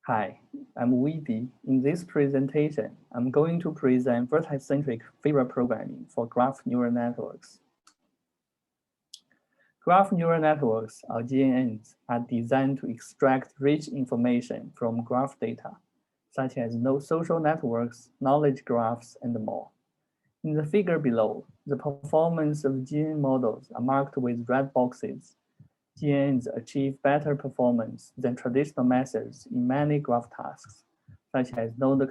Hi, I'm Weedy. In this presentation, I'm going to present Vertex Centric favor programming for graph neural networks. Graph neural networks, or GNNs, are designed to extract rich information from graph data, such as social networks, knowledge graphs, and more. In the figure below, the performance of GNN models are marked with red boxes. GNNs achieve better performance than traditional methods in many graph tasks, such as node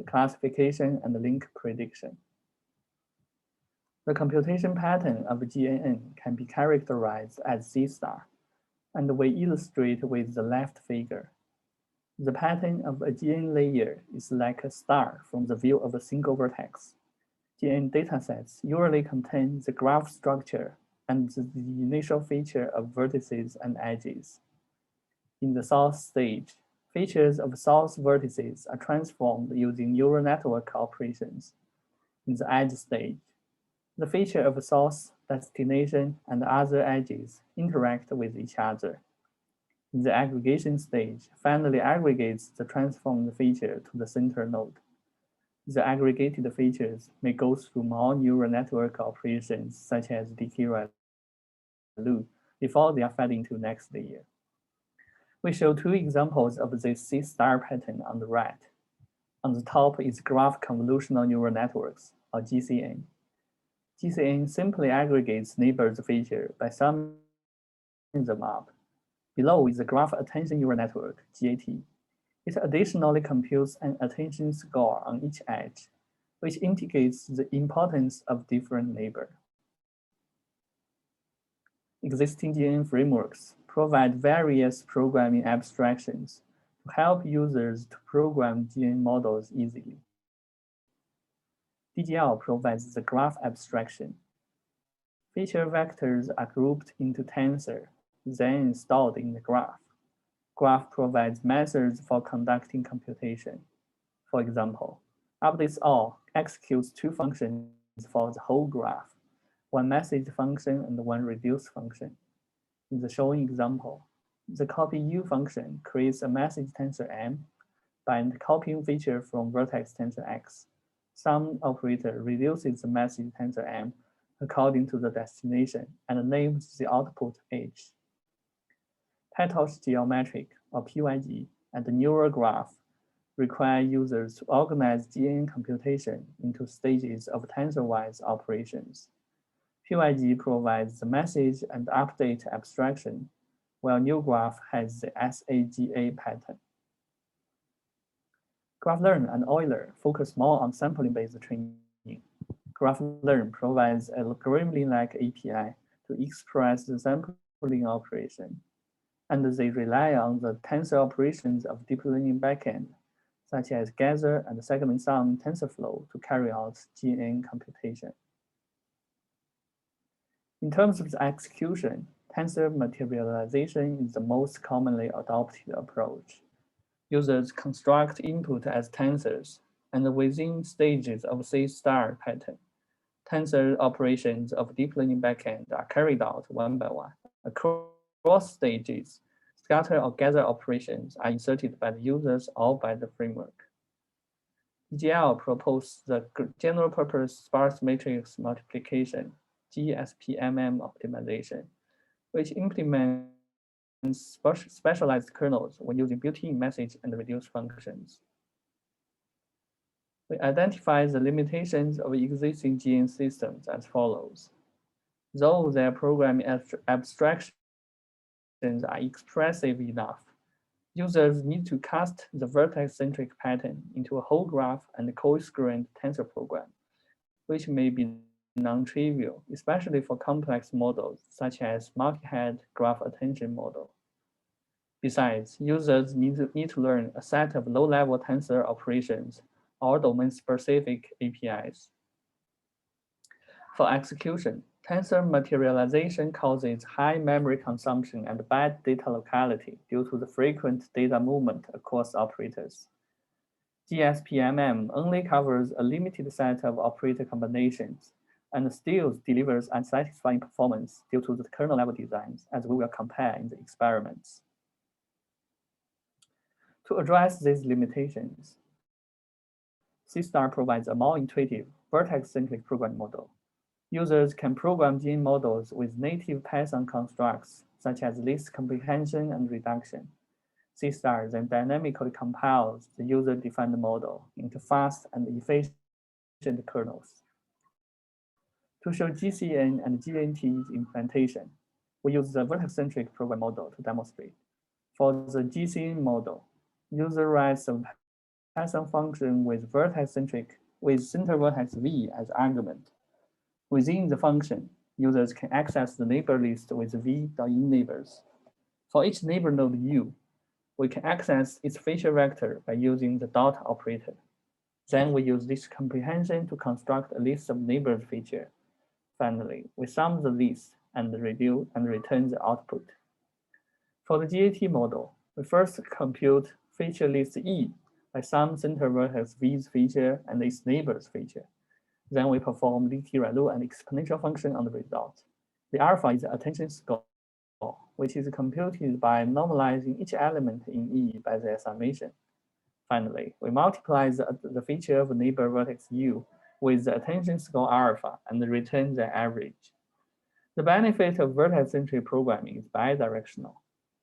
classification and link prediction. The computation pattern of GNN can be characterized as C star, and we illustrate with the left figure. The pattern of a GNN layer is like a star from the view of a single vertex. GNN datasets usually contain the graph structure and the initial feature of vertices and edges. In the source stage, features of source vertices are transformed using neural network operations. In the edge stage, the feature of source, destination, and other edges interact with each other. In the aggregation stage, finally aggregates the transformed feature to the center node. The aggregated features may go through more neural network operations such as decay loop before they are fed into next layer. We show two examples of this C star pattern on the right. On the top is graph convolutional neural networks, or GCN. GCN simply aggregates neighbors feature by summing them up. Below is the graph attention neural network, GAT. It additionally computes an attention score on each edge, which indicates the importance of different neighbors. Existing GNN frameworks provide various programming abstractions to help users to program GNN models easily. DGL provides the graph abstraction. Feature vectors are grouped into tensor, then stored in the graph. Graph provides methods for conducting computation. For example, updateAll executes two functions for the whole graph, one message function and one reduce function. In the shown example, the copyU function creates a message tensor M by copying feature from vertex tensor X. Sum operator reduces the message tensor M according to the destination and names the output H. PyTorch geometric, or PYG, and the neural graph require users to organize GNN computation into stages of tensor-wise operations. PYG provides the message and update abstraction, while NeuGraph has the SAGA pattern. GraphLearn and Euler focus more on sampling-based training. GraphLearn provides a Gremlin-like API to express the sampling operation, and they rely on the tensor operations of deep learning backend, such as gather and segment sum TensorFlow to carry out GNN computation. In terms of the execution, tensor materialization is the most commonly adopted approach. Users construct input as tensors, and within stages of C star pattern, tensor operations of deep learning backend are carried out one by one. Across stages, scatter or gather operations are inserted by the users or by the framework. DGL proposes the general purpose sparse matrix multiplication, GSPMM optimization, which implements specialized kernels when using built-in message and reduce functions. We identify the limitations of existing GNN systems as follows. Though their programming abstractions are expressive enough, users need to cast the vertex-centric pattern into a whole graph and coherent tensor program, which may be non-trivial, especially for complex models such as multi-head graph attention model. Besides, users need to learn a set of low-level tensor operations or domain-specific APIs. For execution, tensor materialization causes high memory consumption and bad data locality due to the frequent data movement across operators. GSPMM only covers a limited set of operator combinations and still delivers unsatisfying performance due to the kernel level designs, as we will compare in the experiments. To address these limitations, C-star provides a more intuitive, vertex-centric programming model. Users can program GNN models with native Python constructs, such as list comprehension and reduction. C-star then dynamically compiles the user-defined model into fast and efficient kernels. To show GCN and GNT's implementation, we use the vertex-centric program model to demonstrate. For the GCN model, user writes a Python function with vertex-centric with center vertex v as argument. Within the function, users can access the neighbor list with v.inNeighbors. For each neighbor node u, we can access its feature vector by using the dot operator. Then we use list comprehension to construct a list of neighbors feature. Finally, we sum the list and return the output. For the GAT model, we first compute feature list E by sum center vertex V's feature and its neighbor's feature. Then we perform linear and exponential function on the result. The alpha is the attention score, which is computed by normalizing each element in E by their summation. Finally, we multiply the feature of neighbor vertex U with the attention score alpha and return the average. The benefit of vertex-centric programming is bidirectional.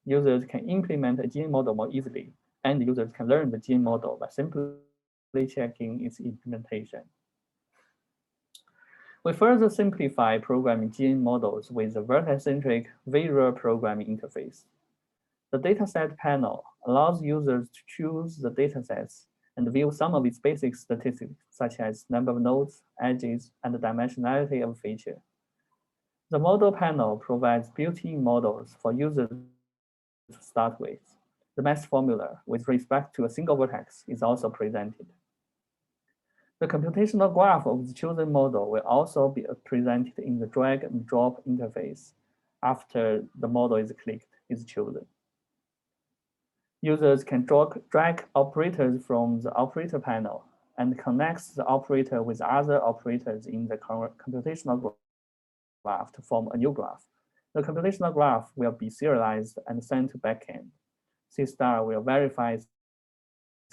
Users can implement a GNN model more easily, and users can learn the GNN model by simply checking its implementation. We further simplify programming GNN models with the vertex-centric visual programming interface. The dataset panel allows users to choose the datasets and view some of its basic statistics, such as number of nodes, edges, and the dimensionality of a feature. The model panel provides built-in models for users to start with. The mass formula with respect to a single vertex is also presented. The computational graph of the chosen model will also be presented in the drag and drop interface after the model is chosen. Users can drag operators from the operator panel and connect the operator with other operators in the computational graph to form a new graph. The computational graph will be serialized and sent to backend. C-star will verify its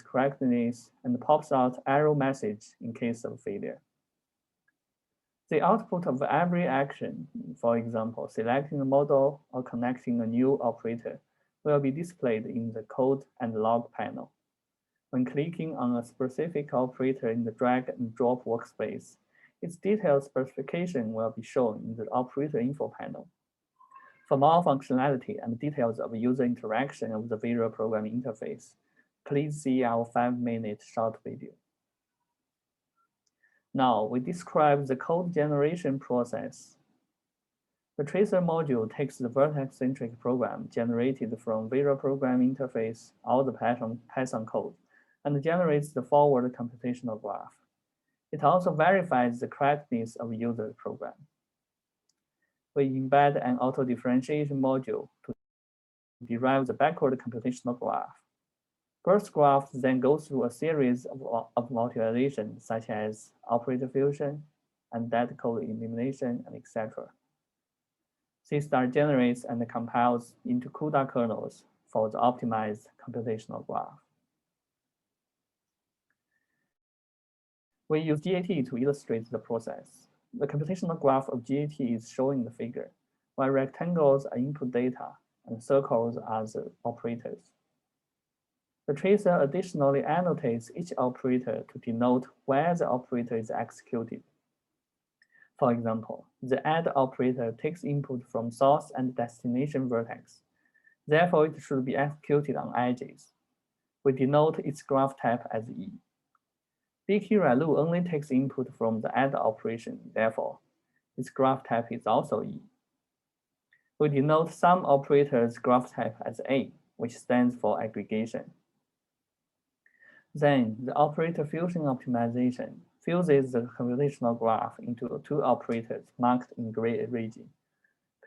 correctness and pops out error message in case of failure. The output of every action, for example, selecting a model or connecting a new operator, will be displayed in the code and log panel. When clicking on a specific operator in the drag and drop workspace, its detailed specification will be shown in the operator info panel. For more functionality and details of user interaction of the visual programming interface, please see our 5-minute short video. Now, we describe the code generation process. The tracer module takes the vertex-centric program generated from visual programming interface or the Python code and generates the forward computational graph. It also verifies the correctness of user program. We embed an auto-differentiation module to derive the backward computational graph. First graph then goes through a series of multiplications such as operator fusion and dead code elimination, and etc. C-star generates and compiles into CUDA kernels for the optimized computational graph. We use GAT to illustrate the process. The computational graph of GAT is shown in the figure, where rectangles are input data and circles are the operators. The tracer additionally annotates each operator to denote where the operator is executed. For example, the add operator takes input from source and destination vertex. Therefore, it should be executed on edges. We denote its graph type as E. BQ-ReLU only takes input from the add operation. Therefore, its graph type is also E. We denote some operator's graph type as A, which stands for aggregation. Then, the operator fusion optimization fuses the computational graph into two operators marked in gray region.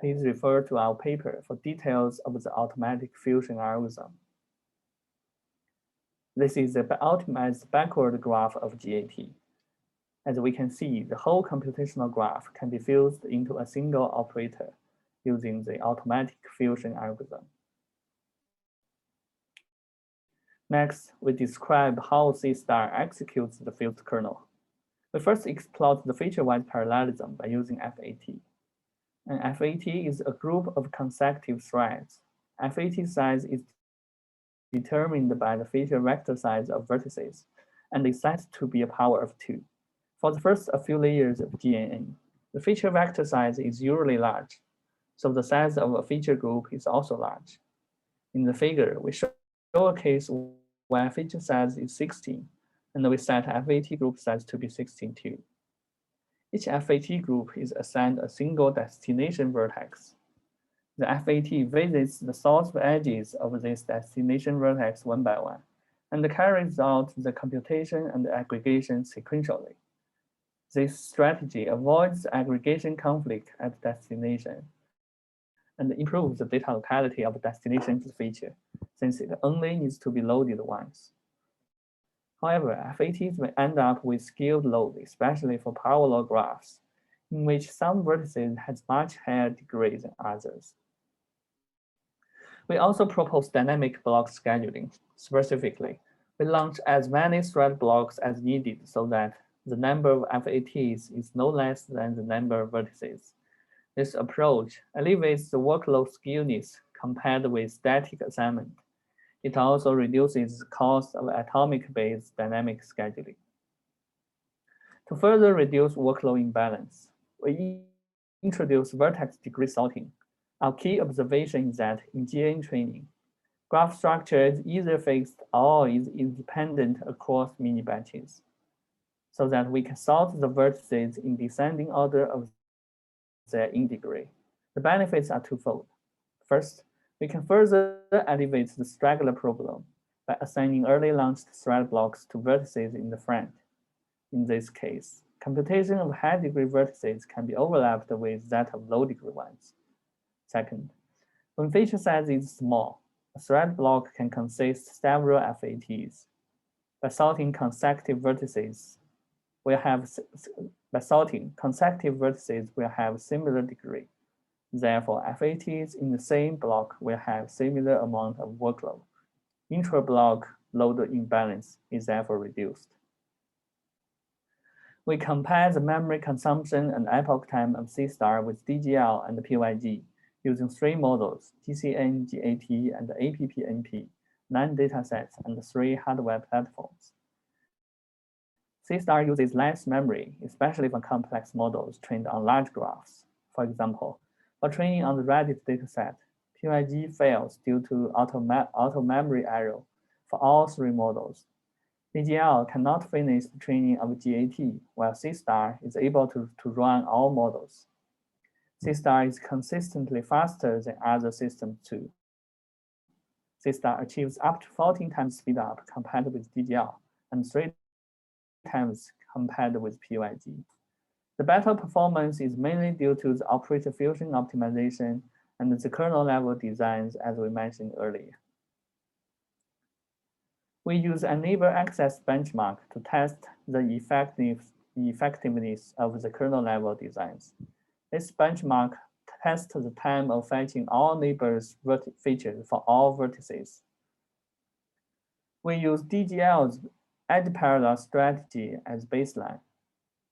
Please refer to our paper for details of the automatic fusion algorithm. This is the optimized backward graph of GAT. As we can see, the whole computational graph can be fused into a single operator using the automatic fusion algorithm. Next, we describe how C* executes the fused kernel. We first explored the feature-wise parallelism by using FAT. An FAT is a group of consecutive threads. FAT size is determined by the feature vector size of vertices and is set to be a power of 2. For the first few layers of GNN, the feature vector size is usually large, so the size of a feature group is also large. In the figure, we show a case where feature size is 16, and we set FAT group size to be 16 too. Each FAT group is assigned a single destination vertex. The FAT visits the source edges of this destination vertex one by one, and carries out the computation and aggregation sequentially. This strategy avoids aggregation conflict at destination and improves the data locality of destination feature, since it only needs to be loaded once. However, FATs may end up with skewed load, especially for power law graphs, in which some vertices has much higher degree than others. We also propose dynamic block scheduling. Specifically, we launch as many thread blocks as needed so that the number of FATs is no less than the number of vertices. This approach alleviates the workload skewness compared with static assignment. It also reduces the cost of atomic-based dynamic scheduling. To further reduce workload imbalance, we introduce vertex degree sorting. Our key observation is that in GNN training, graph structure is either fixed or is independent across mini batches, so that we can sort the vertices in descending order of their in degree. The benefits are twofold. First, we can further alleviate the straggler problem by assigning early launched thread blocks to vertices in the front. In this case, computation of high degree vertices can be overlapped with that of low degree ones. Second, when feature size is small, a thread block can consist several FATs. By sorting consecutive vertices, will have similar degree. Therefore, FATs in the same block will have similar amount of workload. Intra-block load imbalance is therefore reduced. We compare the memory consumption and epoch time of C* with DGL and PYG using 3 models, GCN, GAT, and APPNP, 9 datasets, and 3 hardware platforms. C* uses less memory, especially for complex models trained on large graphs. For example, for training on the Reddit dataset, PYG fails due to auto memory error for all 3 models. DGL cannot finish the training of GAT, while C* is able to run all models. C* is consistently faster than other systems too. C* achieves up to 14 times speedup compared with DGL and 3 times compared with PYG. The better performance is mainly due to the operator fusion optimization and the kernel level designs as we mentioned earlier. We use a neighbor access benchmark to test the effectiveness of the kernel level designs. This benchmark tests the time of fetching all neighbors' features for all vertices. We use DGL's edge parallel strategy as baseline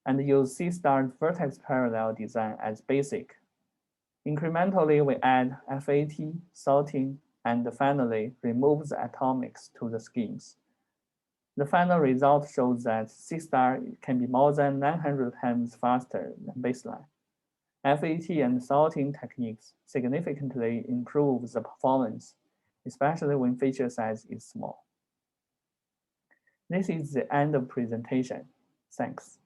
and use C* vertex parallel design as basic. Incrementally, we add FAT, sorting, and finally remove the atomics to the schemes. The final result shows that C* can be more than 900 times faster than baseline. FAT and sorting techniques significantly improve the performance, especially when feature size is small. This is the end of presentation. Thanks.